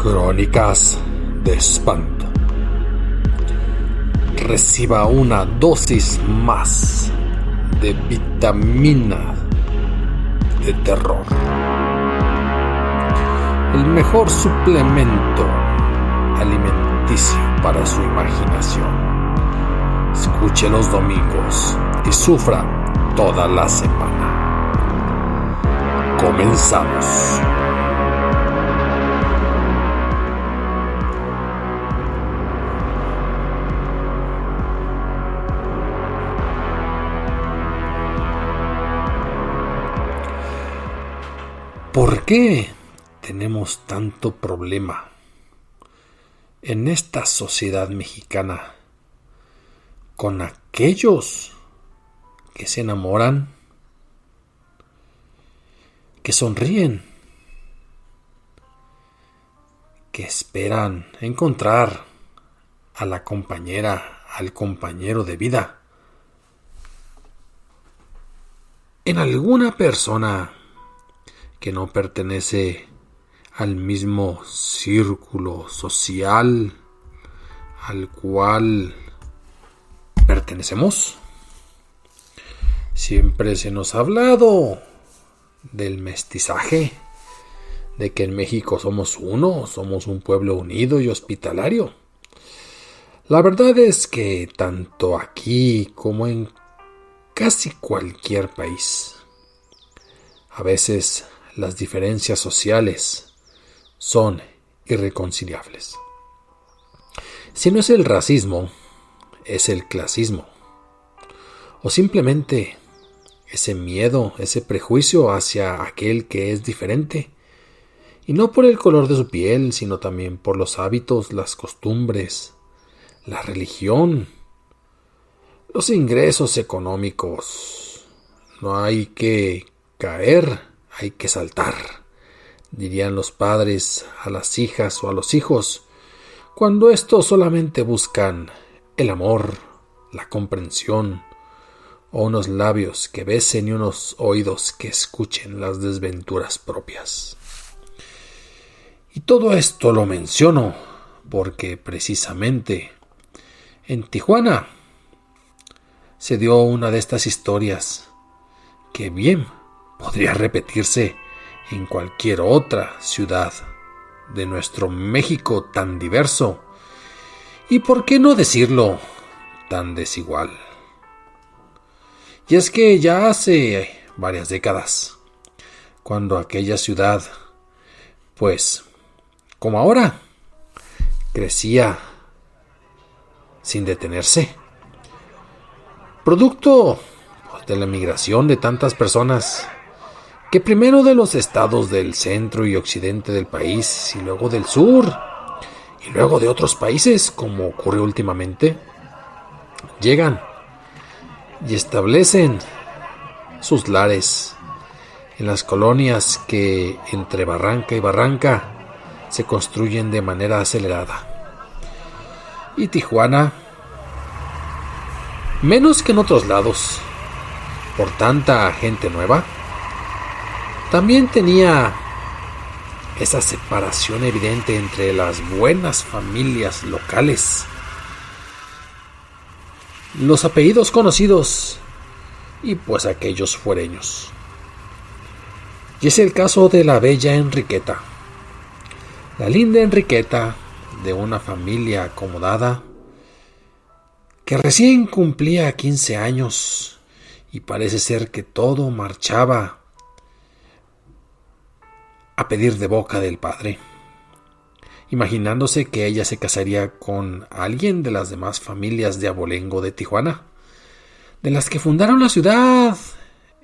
Crónicas de espanto. Reciba una dosis más de vitamina de terror. El mejor suplemento alimenticio para su imaginación. Escuche los domingos y sufra toda la semana. Comenzamos. ¿Por qué tenemos tanto problema en esta sociedad mexicana con aquellos que se enamoran, que sonríen, que esperan encontrar a la compañera, al compañero de vida en alguna persona que no pertenece al mismo círculo social al cual pertenecemos? Siempre se nos ha hablado del mestizaje, de que en México somos uno, somos un pueblo unido y hospitalario. La verdad es que tanto aquí como en casi cualquier país, a veces las diferencias sociales son irreconciliables. Si no es el racismo, es el clasismo, o simplemente ese miedo, ese prejuicio hacia aquel que es diferente, y no por el color de su piel, sino también por los hábitos, las costumbres, la religión, los ingresos económicos. No hay que caer, hay que saltar, dirían los padres a las hijas o a los hijos, cuando estos solamente buscan el amor, la comprensión, o unos labios que besen y unos oídos que escuchen las desventuras propias. Y todo esto lo menciono porque precisamente en Tijuana se dio una de estas historias que bien podría repetirse en cualquier otra ciudad de nuestro México tan diverso y, por qué no decirlo, tan desigual. Y es que ya hace varias décadas, cuando aquella ciudad, pues, como ahora, crecía sin detenerse, producto de la migración de tantas personas, que primero de los estados del centro y occidente del país, y luego del sur, y luego de otros países, como ocurre últimamente, llegan y establecen sus lares en las colonias que entre barranca y barranca se construyen de manera acelerada. Y Tijuana, menos que en otros lados, por tanta gente nueva, también tenía esa separación evidente entre las buenas familias locales, los apellidos conocidos y pues aquellos fuereños. Y es el caso de la bella Enriqueta, la linda Enriqueta de una familia acomodada que recién cumplía 15 años y parece ser que todo marchaba a pedir de boca del padre, imaginándose que ella se casaría con alguien de las demás familias de abolengo de Tijuana, de las que fundaron la ciudad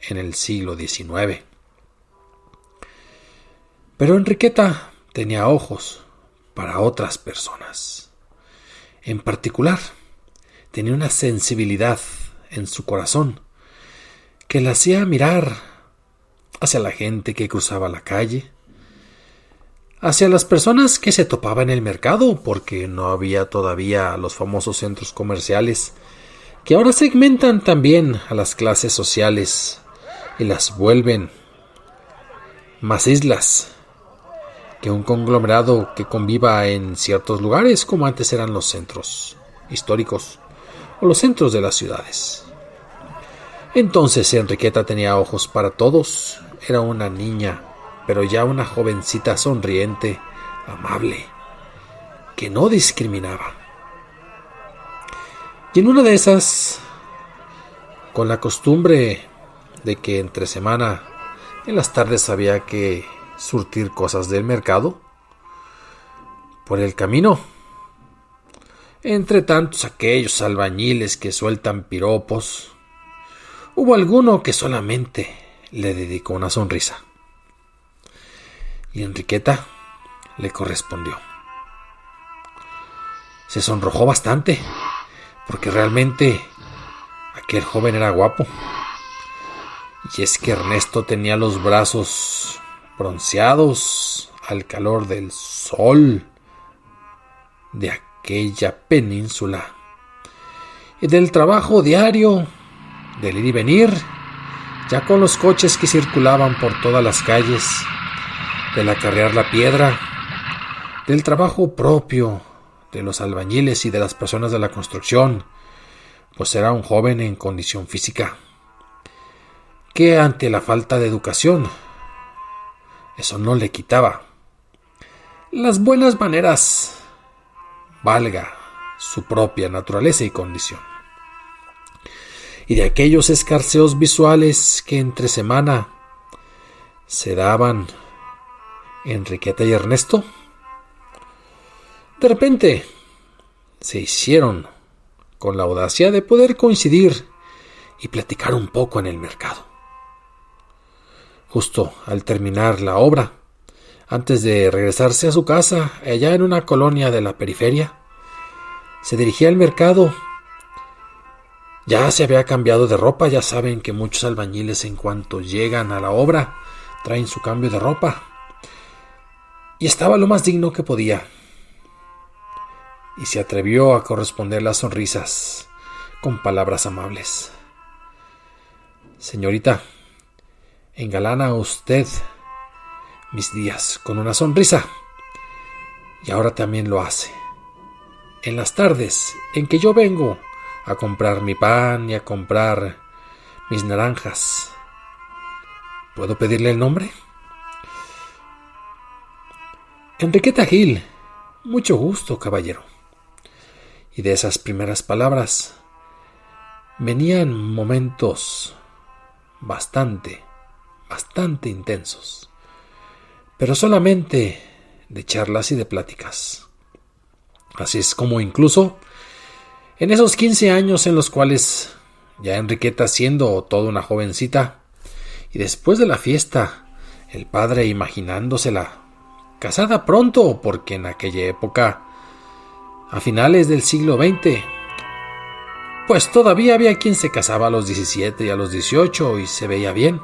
en el siglo XIX. Pero Enriqueta tenía ojos para otras personas. En particular, tenía una sensibilidad en su corazón que la hacía mirar hacia la gente que cruzaba la calle, hacia las personas que se topaban en el mercado, porque no había todavía los famosos centros comerciales que ahora segmentan también a las clases sociales y las vuelven más islas que un conglomerado que conviva en ciertos lugares como antes eran los centros históricos o los centros de las ciudades. Entonces Enriqueta tenía ojos para todos, era una niña, pero ya una jovencita sonriente, amable, que no discriminaba. Y en una de esas, con la costumbre de que entre semana, en las tardes había que surtir cosas del mercado, por el camino, entre tantos aquellos albañiles que sueltan piropos, hubo alguno que solamente le dedicó una sonrisa. Y Enriqueta le correspondió. Se sonrojó bastante, porque realmente aquel joven era guapo. Y es que Ernesto tenía los brazos bronceados al calor del sol de aquella península y del trabajo diario, del ir y venir, ya con los coches que circulaban por todas las calles, del acarrear la piedra, del trabajo propio de los albañiles y de las personas de la construcción, pues era un joven en condición física, que ante la falta de educación, eso no le quitaba las buenas maneras, valga su propia naturaleza y condición. Y de aquellos escarceos visuales que entre semana se daban Enriqueta y Ernesto, de repente se hicieron con la audacia de poder coincidir y platicar un poco en el mercado. Justo al terminar la obra, antes de regresarse a su casa, allá en una colonia de la periferia, se dirigía al mercado. Ya se había cambiado de ropa, ya saben que muchos albañiles en cuanto llegan a la obra traen su cambio de ropa. Y estaba lo más digno que podía. Y se atrevió a corresponder las sonrisas con palabras amables. Señorita, engalana usted mis días con una sonrisa. Y ahora también lo hace. En las tardes en que yo vengo a comprar mi pan y a comprar mis naranjas, ¿puedo pedirle el nombre? Enriqueta Gil. Mucho gusto, caballero. Y de esas primeras palabras venían momentos bastante intensos, pero solamente de charlas y de pláticas. Así es como incluso en esos 15 años en los cuales ya Enriqueta siendo toda una jovencita, y después de la fiesta, el padre imaginándosela casada pronto, porque en aquella época, a finales del siglo XX, pues todavía había quien se casaba a los 17 y a los 18 y se veía bien.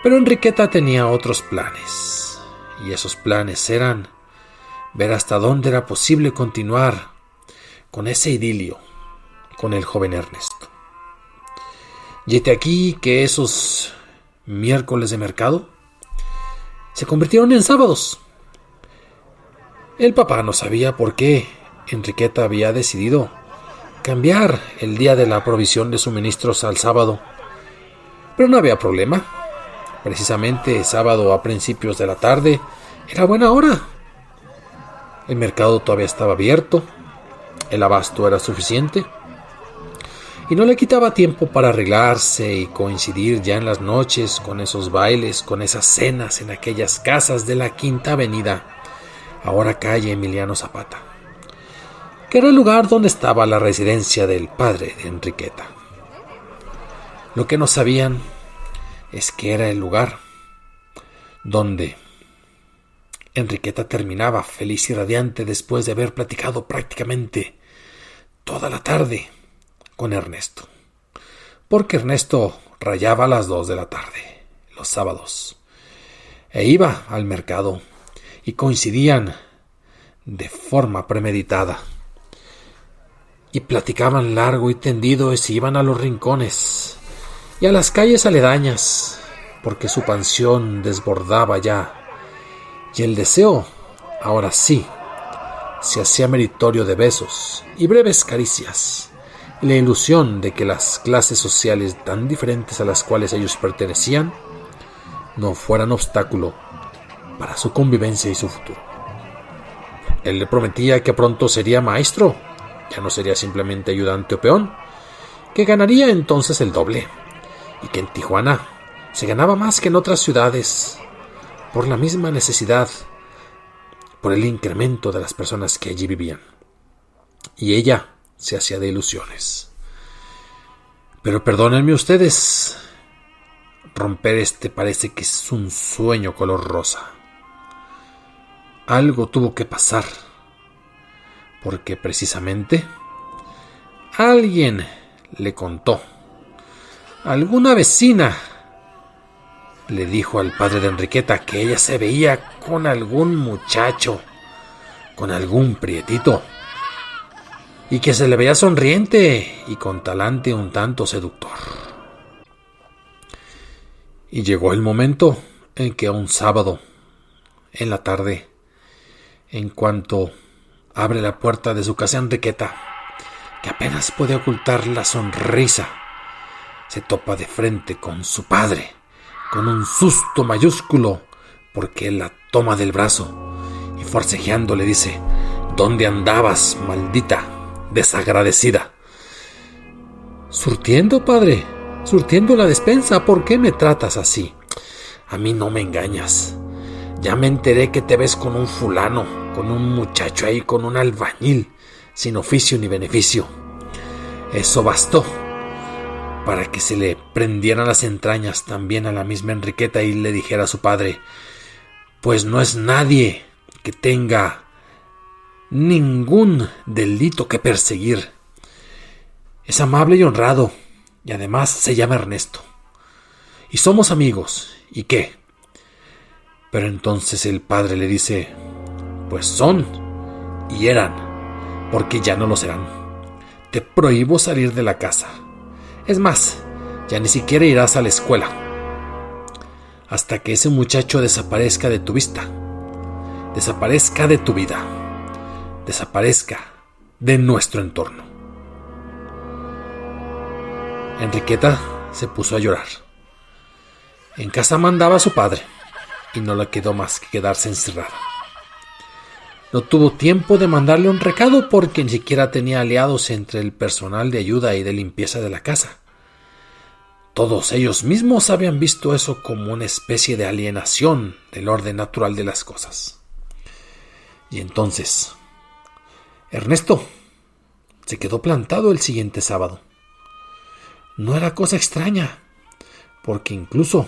Pero Enriqueta tenía otros planes, y esos planes eran ver hasta dónde era posible continuar con ese idilio con el joven Ernesto. Y hete aquí que esos miércoles de mercado se convirtieron en sábados. El papá no sabía por qué Enriqueta había decidido cambiar el día de la provisión de suministros al sábado, pero no había problema. Precisamente sábado a principios de la tarde era buena hora. El mercado todavía estaba abierto, el abasto era suficiente y no le quitaba tiempo para arreglarse y coincidir ya en las noches con esos bailes, con esas cenas en aquellas casas de la Quinta Avenida, ahora calle Emiliano Zapata, que era el lugar donde estaba la residencia del padre de Enriqueta. Lo que no sabían es que era el lugar donde Enriqueta terminaba feliz y radiante después de haber platicado prácticamente toda la tarde con Ernesto, porque Ernesto rayaba a las 2 de la tarde los sábados e iba al mercado y coincidían de forma premeditada y platicaban largo y tendido y se iban a los rincones y a las calles aledañas, porque su pasión desbordaba ya y el deseo, ahora sí, se hacía meritorio de besos y breves caricias, y la ilusión de que las clases sociales tan diferentes a las cuales ellos pertenecían no fueran obstáculo para su convivencia y su futuro. Él le prometía que pronto sería maestro, ya no sería simplemente ayudante o peón, que ganaría entonces el doble, y que en Tijuana se ganaba más que en otras ciudades, por la misma necesidad, por el incremento de las personas que allí vivían. Y ella se hacía de ilusiones. Pero perdónenme ustedes, romper parece que es un sueño color rosa. Algo tuvo que pasar, porque precisamente alguien le contó. Alguna vecina le dijo al padre de Enriqueta que ella se veía con algún muchacho, con algún prietito, y que se le veía sonriente y con talante un tanto seductor. Y llegó el momento en que un sábado, en la tarde, en cuanto abre la puerta de su casa Enriqueta, que apenas puede ocultar la sonrisa, se topa de frente con su padre, con un susto mayúsculo, porque él la toma del brazo y forcejeando le dice: ¿Dónde andabas, maldita, desagradecida? Surtiendo, padre, surtiendo la despensa. ¿Por qué me tratas así? A mí no me engañas. Ya me enteré que te ves con un fulano, con un muchacho ahí, con un albañil, sin oficio ni beneficio. Eso bastó para que se le prendieran las entrañas también a la misma Enriqueta y le dijera a su padre: pues no es nadie que tenga ningún delito que perseguir. Es amable y honrado, y además se llama Ernesto. Y somos amigos. ¿Y qué? Pero entonces el padre le dice: pues son y eran, porque ya no lo serán. Te prohíbo salir de la casa. Es más, ya ni siquiera irás a la escuela hasta que ese muchacho desaparezca de tu vista, desaparezca de tu vida, desaparezca de nuestro entorno. Enriqueta se puso a llorar. En casa mandaba a su padre y no le quedó más que quedarse encerrada. No tuvo tiempo de mandarle un recado porque ni siquiera tenía aliados entre el personal de ayuda y de limpieza de la casa. Todos ellos mismos habían visto eso como una especie de alienación del orden natural de las cosas. Y entonces, Ernesto se quedó plantado el siguiente sábado. No era cosa extraña, porque incluso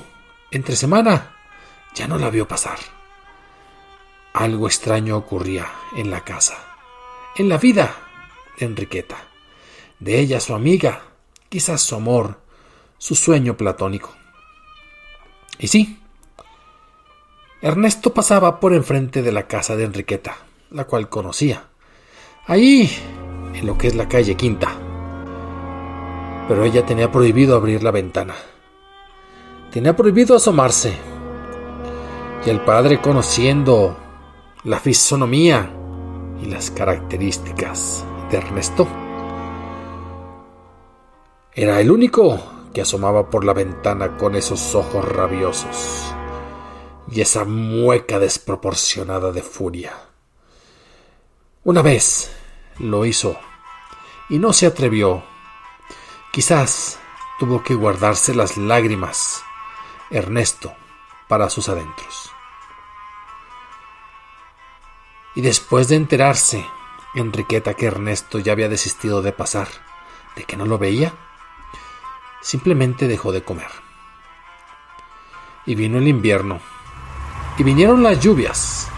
entre semana ya no la vio pasar. Algo extraño ocurría en la casa, en la vida de Enriqueta, de ella su amiga, quizás su amor, su sueño platónico. Y sí, Ernesto pasaba por enfrente de la casa de Enriqueta, la cual conocía, ahí en lo que es la calle Quinta. Pero ella tenía prohibido abrir la ventana, tenía prohibido asomarse, y el padre, conociendo la fisonomía y las características de Ernesto, era el único que asomaba por la ventana con esos ojos rabiosos y esa mueca desproporcionada de furia. Una vez lo hizo y no se atrevió. Quizás tuvo que guardarse las lágrimas, Ernesto, para sus adentros. Y después de enterarse, Enriqueta, que Ernesto ya había desistido de pasar, de que no lo veía, simplemente dejó de comer. Y vino el invierno, y vinieron las lluvias,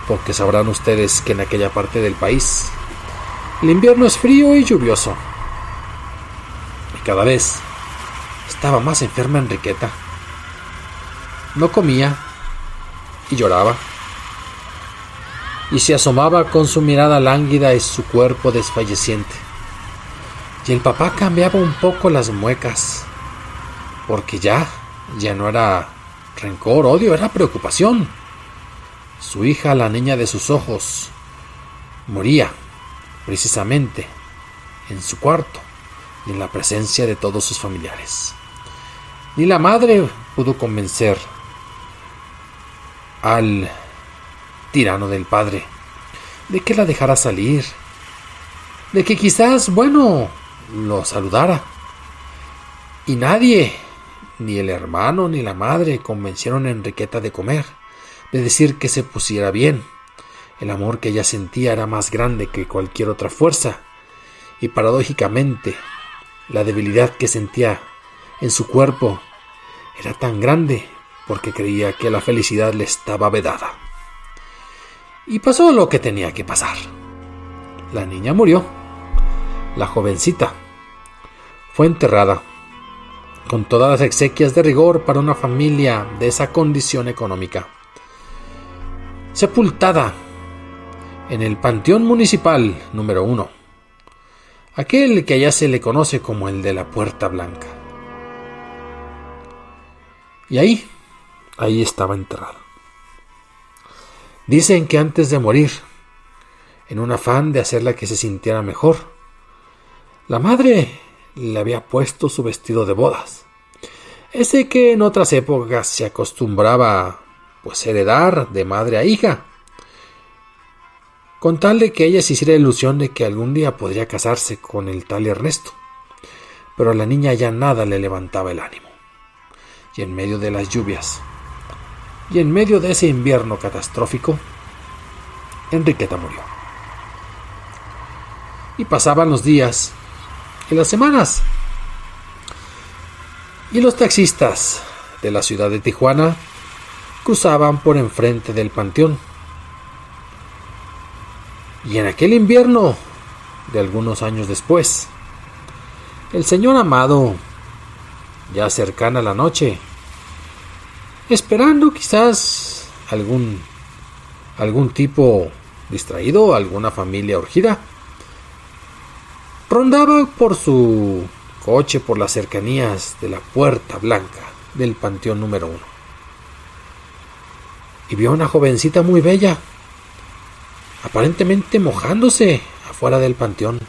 porque sabrán ustedes que en aquella parte del país el invierno es frío y lluvioso. Y cada vez estaba más enferma Enriqueta. No comía y lloraba, y se asomaba con su mirada lánguida y su cuerpo desfalleciente. Y el papá cambiaba un poco las muecas, porque ya no era rencor, odio, era preocupación. Su hija, la niña de sus ojos, moría precisamente en su cuarto y en la presencia de todos sus familiares. Ni la madre pudo convencer al tirano del padre de que la dejara salir, de que quizás, lo saludara. Y nadie, ni el hermano ni la madre, convencieron a Enriqueta de comer, de decir que se pusiera bien. El amor que ella sentía era más grande que cualquier otra fuerza, y paradójicamente, la debilidad que sentía en su cuerpo era tan grande porque creía que la felicidad le estaba vedada. Y pasó lo que tenía que pasar. La niña murió. La jovencita fue enterrada con todas las exequias de rigor para una familia de esa condición económica. Sepultada en el Panteón Municipal número 1, aquel que allá se le conoce como el de la Puerta Blanca. Y ahí estaba enterrada. Dicen que antes de morir, en un afán de hacerla que se sintiera mejor, la madre le había puesto su vestido de bodas, ese que en otras épocas se acostumbraba heredar de madre a hija, con tal de que ella se hiciera ilusión de que algún día podría casarse con el tal Ernesto. Pero a la niña ya nada le levantaba el ánimo. Y en medio de las lluvias, y en medio de ese invierno catastrófico, Enriqueta murió. Y pasaban los días y las semanas, y los taxistas de la ciudad de Tijuana cruzaban por enfrente del panteón. Y en aquel invierno de algunos años después, el señor Amado, ya cercana la noche, esperando quizás algún tipo distraído, alguna familia urgida, rondaba por su coche por las cercanías de la Puerta Blanca del Panteón número 1. Y vio a una jovencita muy bella, aparentemente mojándose afuera del panteón,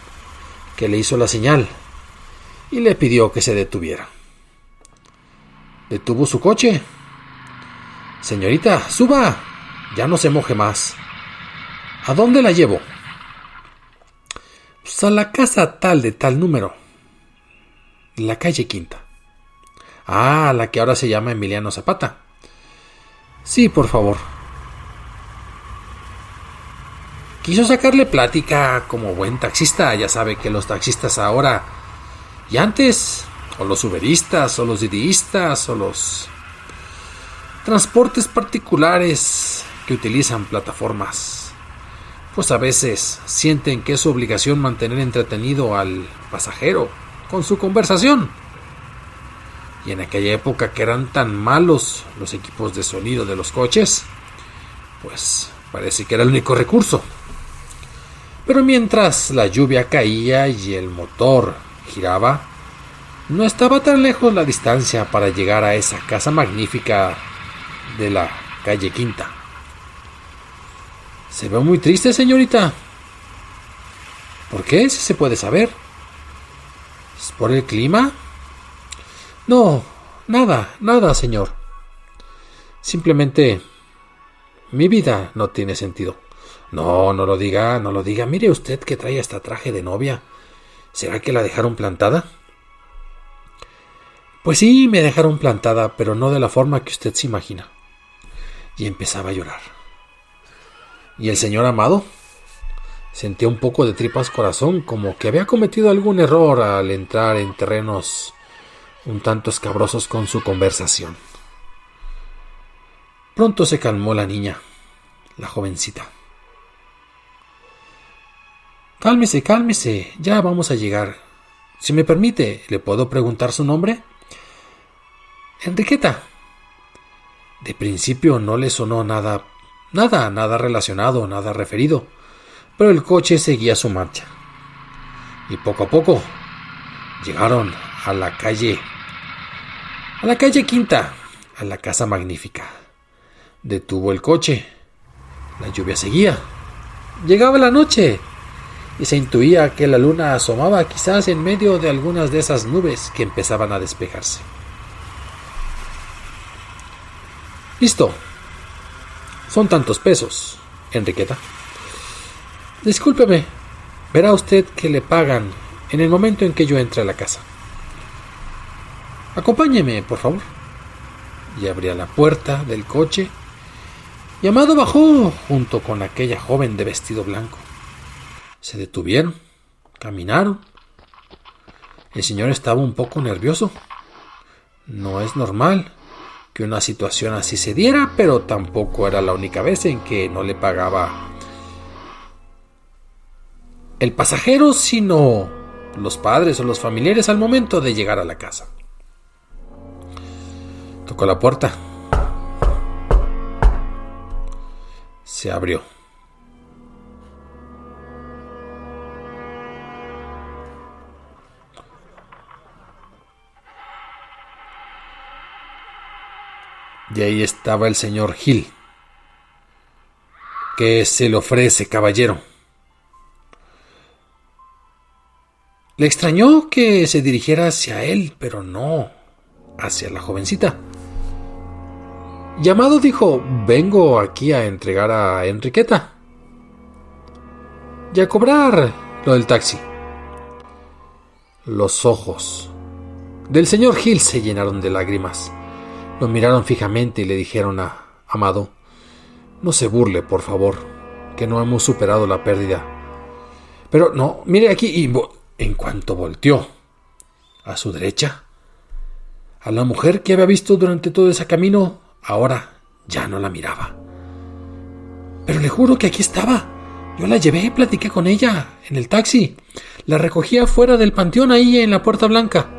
que le hizo la señal y le pidió que se detuviera. Detuvo su coche. Señorita, suba, ya no se moje más. ¿A dónde la llevo? Pues a la casa tal de tal número, la calle Quinta. Ah, la que ahora se llama Emiliano Zapata. Sí, por favor. Quiso sacarle plática como buen taxista. Ya sabe que los taxistas ahora y antes, o los uberistas, o los didistas, o los transportes particulares que utilizan plataformas, pues a veces sienten que es su obligación mantener entretenido al pasajero con su conversación. Y en aquella época que eran tan malos los equipos de sonido de los coches, pues parece que era el único recurso. Pero mientras la lluvia caía y el motor giraba, no estaba tan lejos la distancia para llegar a esa casa magnífica de la calle Quinta. Se ve muy triste, señorita. ¿Por qué? Si se puede saber. ¿Es por el clima? No, nada, señor. Simplemente mi vida no tiene sentido. No lo diga. Mire usted que trae hasta traje de novia. ¿Será que la dejaron plantada? Pues sí, me dejaron plantada, pero no de la forma que usted se imagina. Y empezaba a llorar. ¿Y el señor Amado? Sentía un poco de tripas corazón, como que había cometido algún error al entrar en terrenos un tanto escabrosos con su conversación. Pronto se calmó la niña, la jovencita. Cálmese, ya vamos a llegar. Si me permite, ¿le puedo preguntar su nombre? Enriqueta. De principio no le sonó nada relacionado, nada referido, pero el coche seguía su marcha. Y poco a poco llegaron a la calle Quinta, a la casa magnífica. Detuvo el coche La lluvia seguía. Llegaba la noche y se intuía que la luna asomaba quizás en medio de algunas de esas nubes que empezaban a despejarse. Listo. Son tantos pesos, Enriqueta. Discúlpeme, verá usted que le pagan en el momento en que yo entre a la casa. Acompáñeme, por favor. Y abría la puerta del coche y Amado bajó junto con aquella joven de vestido blanco. Se detuvieron, caminaron. El señor estaba un poco nervioso. No es normal que una situación así se diera, pero tampoco era la única vez en que no le pagaba el pasajero, sino los padres o los familiares al momento de llegar a la casa. Tocó la puerta. Se abrió. Y ahí estaba el señor Gil. ¿Qué se le ofrece, caballero? Le extrañó que se dirigiera hacia él, pero no hacia la jovencita. Amado dijo: vengo aquí a entregar a Enriqueta y a cobrar lo del taxi. Los ojos del señor Gil se llenaron de lágrimas. Lo miraron fijamente y le dijeron a Amado: no se burle, por favor, que no hemos superado la pérdida. Pero no, mire aquí. Y en cuanto volteó a su derecha, a la mujer que había visto durante todo ese camino, ahora ya no la miraba. Pero le juro que aquí estaba. Yo la llevé y platiqué con ella en el taxi. La recogí afuera del panteón, ahí en la Puerta Blanca.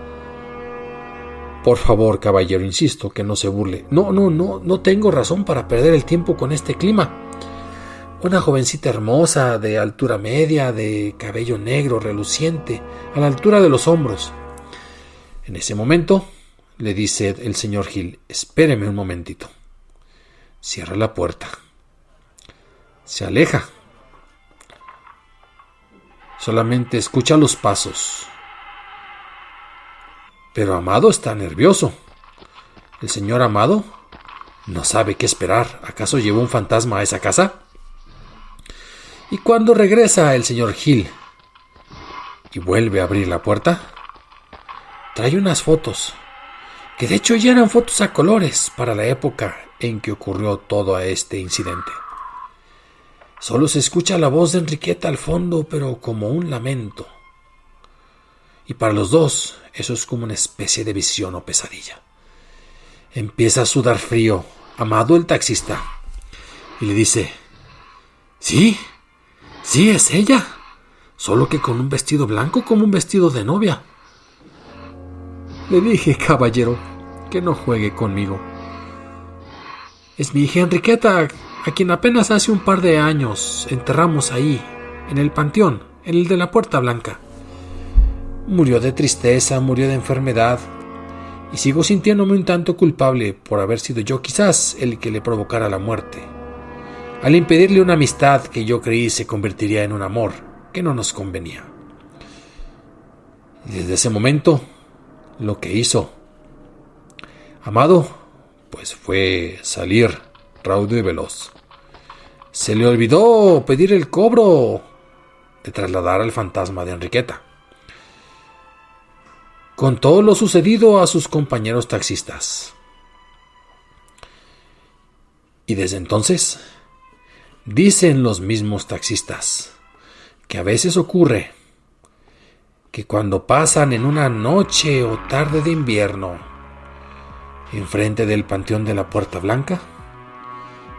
Por favor, caballero, insisto, que no se burle. No tengo razón para perder el tiempo con este clima. Una jovencita hermosa, de altura media, de cabello negro reluciente, a la altura de los hombros. En ese momento le dice el señor Gil: espéreme un momentito. Cierra la puerta. Se aleja. Solamente escucha los pasos. Pero Amado está nervioso. El señor Amado no sabe qué esperar. ¿Acaso llevó un fantasma a esa casa? Y cuando regresa el señor Gil y vuelve a abrir la puerta, trae unas fotos, que de hecho ya eran fotos a colores para la época en que ocurrió todo este incidente. Solo se escucha la voz de Enriqueta al fondo, pero como un lamento. Y para los dos, eso es como una especie de visión o pesadilla. Empieza a sudar frío Amado, el taxista, y le dice: sí, es ella, solo que con un vestido blanco, como un vestido de novia. Le dije, caballero, que no juegue conmigo. Es mi hija Enriqueta, a quien apenas hace un par de años enterramos ahí, en el panteón, en el de la Puerta Blanca. Murió de tristeza, murió de enfermedad, y sigo sintiéndome un tanto culpable por haber sido yo quizás el que le provocara la muerte, al impedirle una amistad que yo creí se convertiría en un amor que no nos convenía. Y desde ese momento, lo que hizo Amado, pues fue salir raudo y veloz. Se le olvidó pedir el cobro de trasladar al fantasma de Enriqueta. Contó lo sucedido a sus compañeros taxistas. Y desde entonces, dicen los mismos taxistas que a veces ocurre que cuando pasan en una noche o tarde de invierno enfrente del panteón de la Puerta Blanca,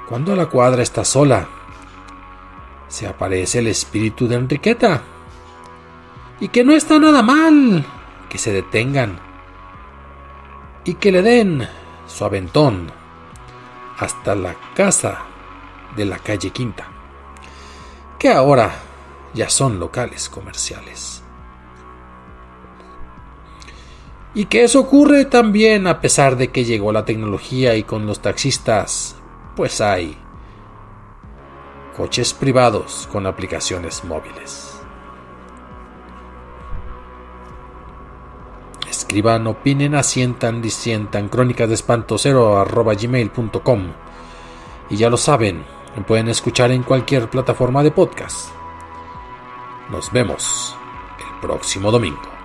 cuando la cuadra está sola, se aparece el espíritu de Enriqueta, y que no está nada mal que se detengan y que le den su aventón hasta la casa de la calle Quinta, que ahora ya son locales comerciales. Y que eso ocurre también a pesar de que llegó la tecnología y con los taxistas, pues hay coches privados con aplicaciones móviles. Escriban, opinen, asientan, disientan, crónicasdeespanto0@gmail.com. Y ya lo saben, me pueden escuchar en cualquier plataforma de podcast. Nos vemos el próximo domingo.